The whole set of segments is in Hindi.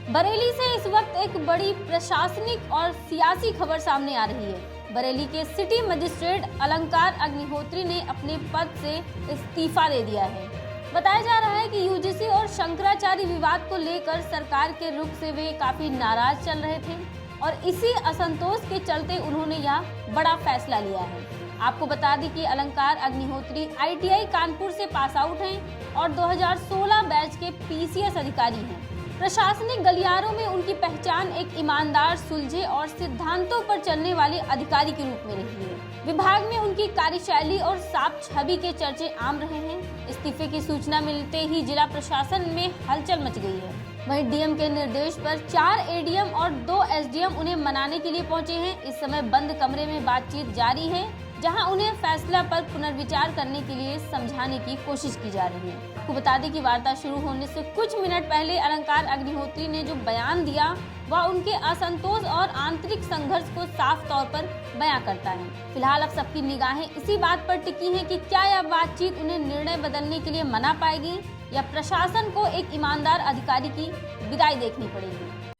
बरेली से इस वक्त एक बड़ी प्रशासनिक और सियासी खबर सामने आ रही है। बरेली के सिटी मजिस्ट्रेट अलंकार अग्निहोत्री ने अपने पद से इस्तीफा दे दिया है। बताया जा रहा है कि यूजीसी और शंकराचार्य विवाद को लेकर सरकार के रुख से वे काफी नाराज चल रहे थे और इसी असंतोष के चलते उन्होंने यह बड़ा फैसला लिया है। आपको बता दें कि अलंकार अग्निहोत्री ITI कानपुर से पास आउट हैं और 2016 बैच के PCS अधिकारी हैं। प्रशासनिक गलियारों में उनकी पहचान एक ईमानदार, सुलझे और सिद्धांतों पर चलने वाले अधिकारी के रूप में रही है। विभाग में उनकी कार्यशैली और साफ छवि के चर्चे आम रहे हैं। इस्तीफे की सूचना मिलते ही जिला प्रशासन में हलचल मच गई है। वहीं DM के निर्देश पर 4 ADM और 2 SDM उन्हें मनाने के लिए पहुंचे हैं। इस समय बंद कमरे में बातचीत जारी है, जहां उन्हें फैसला पर पुनर्विचार करने के लिए समझाने की कोशिश की जा रही है। आपको बता दें कि वार्ता शुरू होने से कुछ मिनट पहले अलंकार अग्निहोत्री ने जो बयान दिया वह उनके असंतोष और आंतरिक संघर्ष को साफ तौर पर बयां करता है। फिलहाल अब सबकी निगाहें इसी बात पर टिकी हैं कि क्या यह बातचीत उन्हें निर्णय बदलने के लिए मना पाएगी या प्रशासन को एक ईमानदार अधिकारी की विदाई देखनी पड़ेगी।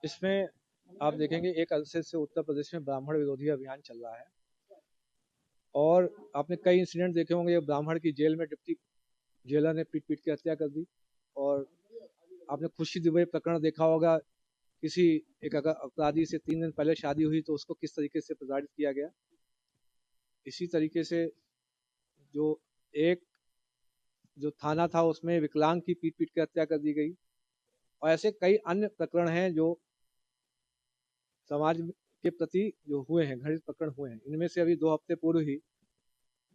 इसमें आप देखेंगे एक अरसे से उत्तर प्रदेश में ब्राह्मण विरोधी अभियान चल रहा है और आपने कई इंसिडेंट देखे होंगे। ब्राह्मण की जेल में डिप्टी जेलर ने पीट पीट के हत्या कर दी और आपने खुशी दुबे प्रकरण देखा होगा। किसी एक अपराधी से 3 दिन पहले शादी हुई तो उसको किस तरीके से प्रताड़ित किया गया। इसी तरीके से जो थाना था उसमें विकलांग की पीट पीट के हत्या कर दी गई और ऐसे कई अन्य प्रकरण हैं जो समाज के प्रति जो हुए हैं, घटित प्रकरण हुए हैं। इनमें से अभी 2 हफ्ते पूर्व ही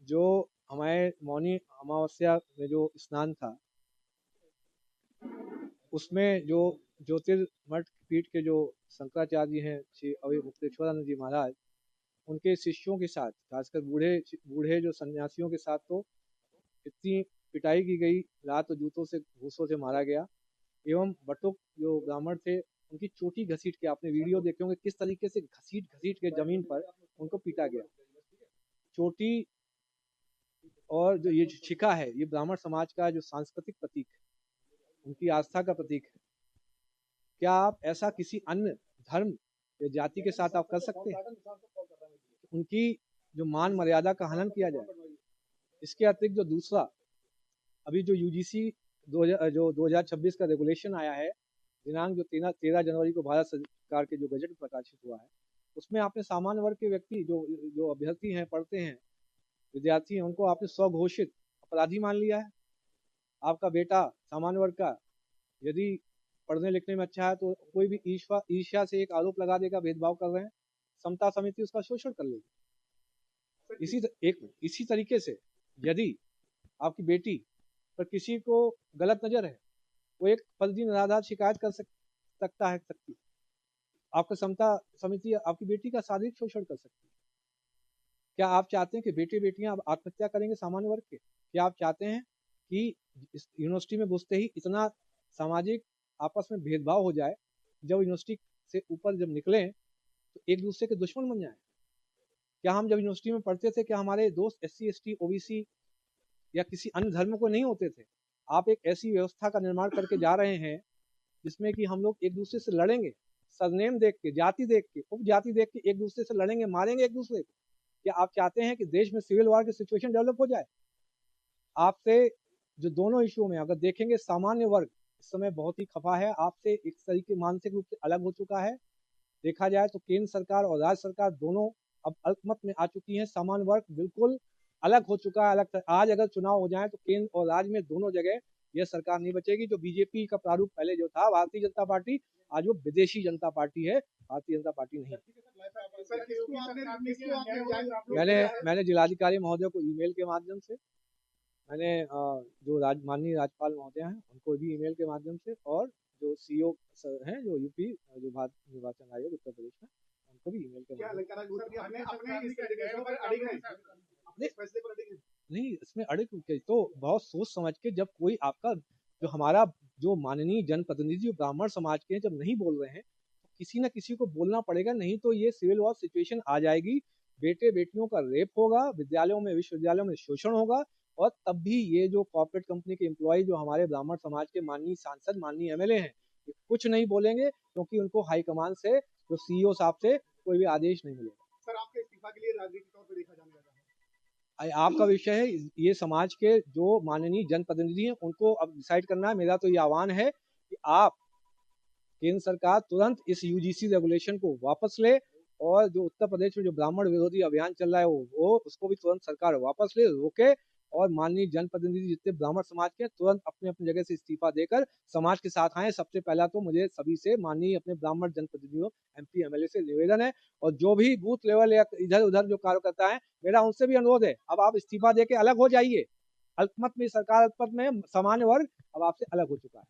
जो हमारे मौनी अमावस्या में जो स्नान था उसमें जो ज्योतिर्मठ पीठ के जो शंकराचार्य हैं श्री अवि मुक्तेश्वरानंद जी महाराज, उनके शिष्यों के साथ, खासकर बूढ़े जो सन्यासियों के साथ तो इतनी पिटाई की गई, लात और जूतों से घूसों से मारा गया एवं बटुक जो ब्राह्मण थे उनकी चोटी घसीट के, आपने वीडियो देखे होंगे किस तरीके से घसीट के जमीन पर उनको पीटा गया। चोटी और जो ये शिखा है ये ब्राह्मण समाज का जो सांस्कृतिक प्रतीक है, उनकी आस्था का प्रतीक है। क्या आप ऐसा किसी अन्य धर्म या जाति के साथ आप कर सकते हैं? उनकी जो मान मर्यादा का हनन किया जाए। इसके अतिरिक्त जो दूसरा अभी जो UGC 2026 का रेगुलेशन आया है, दिनांक जो 13 जनवरी को भारत सरकार के जो बजट प्रकाशित हुआ है, उसमें आपने सामान्य वर्ग के व्यक्ति जो अभ्यर्थी हैं, पढ़ते हैं, विद्यार्थी हैं, उनको आपने स्वघोषित अपराधी मान लिया है। आपका बेटा सामान्य वर्ग का यदि पढ़ने लिखने में अच्छा है तो कोई भी ईर्ष्या से एक आरोप लगा देगा, भेदभाव कर रहे हैं, समता समिति उसका शोषण कर लेगी। इसी तरीके से यदि आपकी बेटी पर किसी को गलत नजर है, वो एक फर्जी निराधार शिकायत कर सकता है। आपका समता समिति आपकी बेटी का शारीरिक शोषण कर सकती है। क्या आप चाहते हैं कि बेटे बेटियां अब आत्महत्या करेंगे सामान्य वर्ग के? क्या आप चाहते हैं कि इस यूनिवर्सिटी में घुसते ही इतना सामाजिक आपस में भेदभाव हो जाए, जब यूनिवर्सिटी से ऊपर जब निकलें तो एक दूसरे के दुश्मन बन जाए? क्या हम जब यूनिवर्सिटी में पढ़ते थे, क्या हमारे दोस्त SC ST OBC या किसी अन्य धर्म को नहीं होते थे? आप एक ऐसी व्यवस्था का निर्माण करके जा रहे हैं जिसमें कि हम लोग एक दूसरे से लड़ेंगे, सरनेम देख के, जाति देख के, उपजाति देख के एक दूसरे से लड़ेंगे, मारेंगे एक दूसरे को। क्या आप चाहते हैं कि देश में सिविल वॉर की सिचुएशन डेवलप हो जाए? आपसे जो दोनों इश्यू में अगर देखेंगे, सामान्य वर्ग इस समय बहुत ही खफा है, आपसे एक तरीके मानसिक रूप से अलग हो चुका है। देखा जाए तो केंद्र सरकार और राज्य सरकार दोनों अब अल्पमत में आ चुकी हैं। सामान्य वर्ग बिल्कुल अलग हो चुका है। आज अगर चुनाव हो जाए तो केंद्र और राज्य में दोनों जगह यह सरकार नहीं बचेगी। जो बीजेपी का प्रारूप पहले जो था भारतीय जनता पार्टी, आज वो विदेशी जनता पार्टी है, भारतीय जनता पार्टी नहीं। मैंने जिलाधिकारी महोदय को ईमेल के माध्यम से, मैंने जो माननीय राज्यपाल महोदय हैं उनको भी ईमेल के माध्यम से, और जो CO सर हैं जो UP जो भारत निर्वाचन आयोग उत्तर प्रदेश में, उनको भी ईमेल के माध्यम नहीं, इसमें अड़े तो बहुत सोच समझ के, जब कोई आपका जो हमारा जो माननीय जनप्रतिनिधि ब्राह्मण समाज के जब नहीं बोल रहे हैं तो किसी न किसी को बोलना पड़ेगा, नहीं तो ये सिविल वॉर सिचुएशन आ जाएगी। बेटे बेटियों का रेप होगा, विद्यालयों में विश्वविद्यालयों में शोषण होगा, और तब भी ये जो कॉर्पोरेट कंपनी के एम्प्लॉय जो हमारे ब्राह्मण समाज के माननीय सांसद, माननीय MLA हैं, कुछ नहीं बोलेंगे क्योंकि उनको हाईकमान से, जो सीईओ साहब से कोई भी आदेश नहीं मिलेगा। सर, आपके इस्तीफा के लिए राजनीतिक तौर पर देखा जाने लगा है। आपका विषय है, ये समाज के जो माननीय जनप्रतिनिधि हैं उनको अब डिसाइड करना है। मेरा तो ये आह्वान है कि आप केंद्र सरकार तुरंत इस यूजीसी रेगुलेशन को वापस ले, और जो उत्तर प्रदेश में जो ब्राह्मण विरोधी अभियान चल रहा है वो उसको भी तुरंत सरकार वापस ले, रोके, और माननीय जनप्रतिनिधि जितने ब्राह्मण समाज के तुरंत अपने अपनी जगह से इस्तीफा देकर समाज के साथ आए। सबसे पहला तो मुझे सभी से, माननीय अपने ब्राह्मण जनप्रतिनिधियों, एमपी एमएलए से निवेदन है, और जो भी बूथ लेवल या इधर उधर जो कार्यकर्ता है, मेरा उनसे भी अनुरोध है, अब आप इस्तीफा दे के अलग हो जाइए। अल्पमत में सरकार, अल्पमत में सामान्य वर्ग अब आपसे अलग हो चुका है।